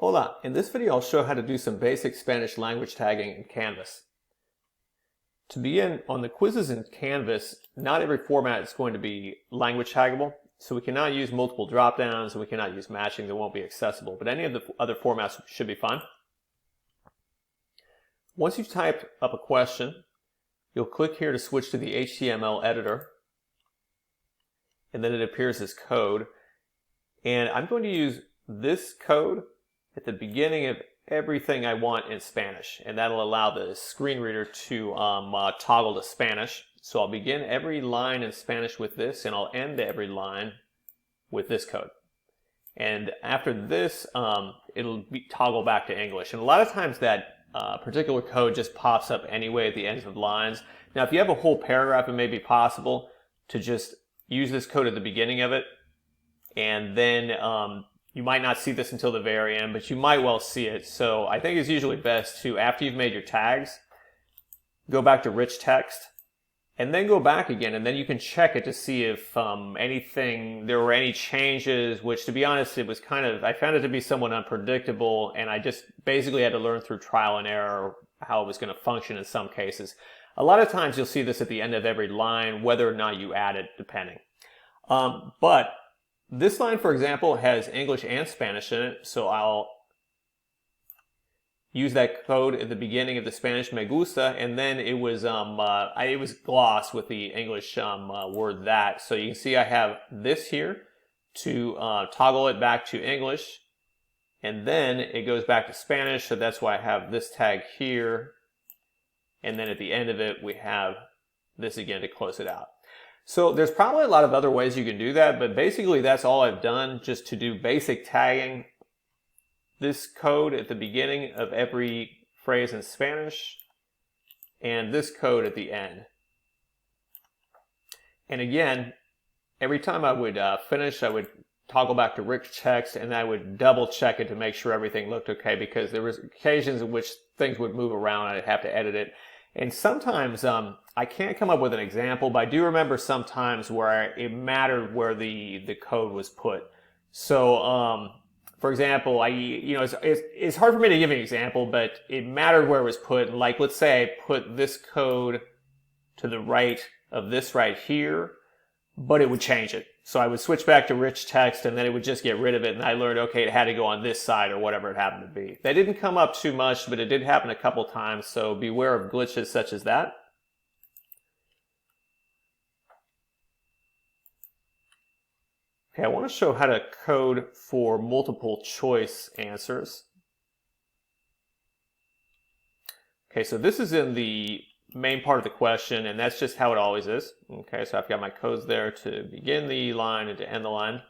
Hola, in this video I'll show how to do some basic Spanish language tagging in Canvas. To begin, on the quizzes in Canvas, not every format is going to be language taggable, so we cannot use multiple drop-downs and we cannot use matching that won't be accessible, but any of the other formats should be fine. Once you've typed up a question, you'll click here to switch to the HTML editor, and then it appears as code. And I'm going to use this code at the beginning of everything I want in Spanish, and that'll allow the screen reader to toggle to Spanish. So I'll begin every line in Spanish with this, and I'll end every line with this code. And after this, it'll toggle back to English. And a lot of times that particular code just pops up anyway at the ends of lines. Now, if you have a whole paragraph, it may be possible to just use this code at the beginning of it, and then you might not see this until the very end, but you might well see it. So I think it's usually best to, after you've made your tags, go back to rich text, and then go back again, and then you can check it to see if there were any changes, which, to be honest, it was I found it to be somewhat unpredictable, and I just basically had to learn through trial and error how it was going to function in some cases. A lot of times you'll see this at the end of every line, whether or not you add it, depending. But this line, for example, has English and Spanish in it, so I'll use that code at the beginning of the Spanish me gusta, and then it was glossed with the English word that. So you can see I have this here to toggle it back to English, and then it goes back to Spanish, so that's why I have this tag here, and then at the end of it we have this again to close it out. So there's probably a lot of other ways you can do that, but basically that's all I've done just to do basic tagging. This code at the beginning of every phrase in Spanish, and this code at the end. And again, every time I would finish, I would toggle back to rich text, and I would double check it to make sure everything looked okay, because there was occasions in which things would move around and I'd have to edit it. And sometimes I can't come up with an example, but I do remember sometimes where it mattered where the code was put. So, for example, it's hard for me to give an example, but it mattered where it was put. Like, let's say I put this code to the right of this right here, but it would change it. So I would switch back to rich text, and then it would just get rid of it, and I learned, okay, it had to go on this side or whatever it happened to be. That didn't come up too much, but it did happen a couple times, so beware of glitches such as that. Okay, I want to show how to code for multiple choice answers. Okay, so this is in the main part of the question, and that's just how it always is. Okay, so I've got my codes there to begin the line and to end the line.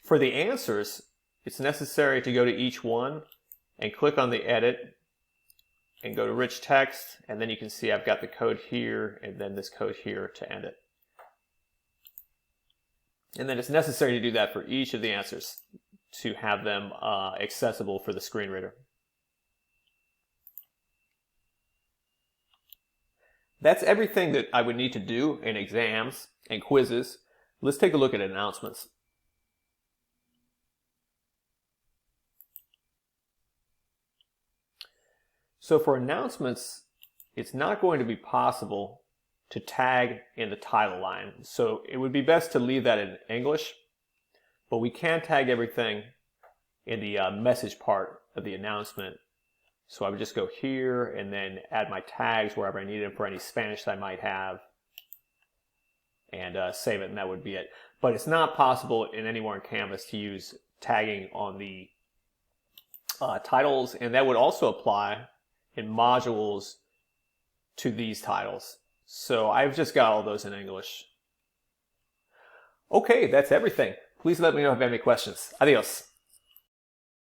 For the answers, it's necessary to go to each one and click on the edit and go to rich text, and then you can see I've got the code here and then this code here to end it. And then it's necessary to do that for each of the answers to have them accessible for the screen reader. That's everything that I would need to do in exams and quizzes. Let's take a look at announcements. So for announcements, it's not going to be possible to tag in the title line. So it would be best to leave that in English, but we can tag everything in the message part of the announcement. So I would just go here and then add my tags wherever I need them for any Spanish that I might have, and save it, and that would be it. But it's not possible anywhere in Canvas to use tagging on the titles, and that would also apply in modules to these titles. So I've just got all those in English. Okay, that's everything. Please let me know if you have any questions. Adios.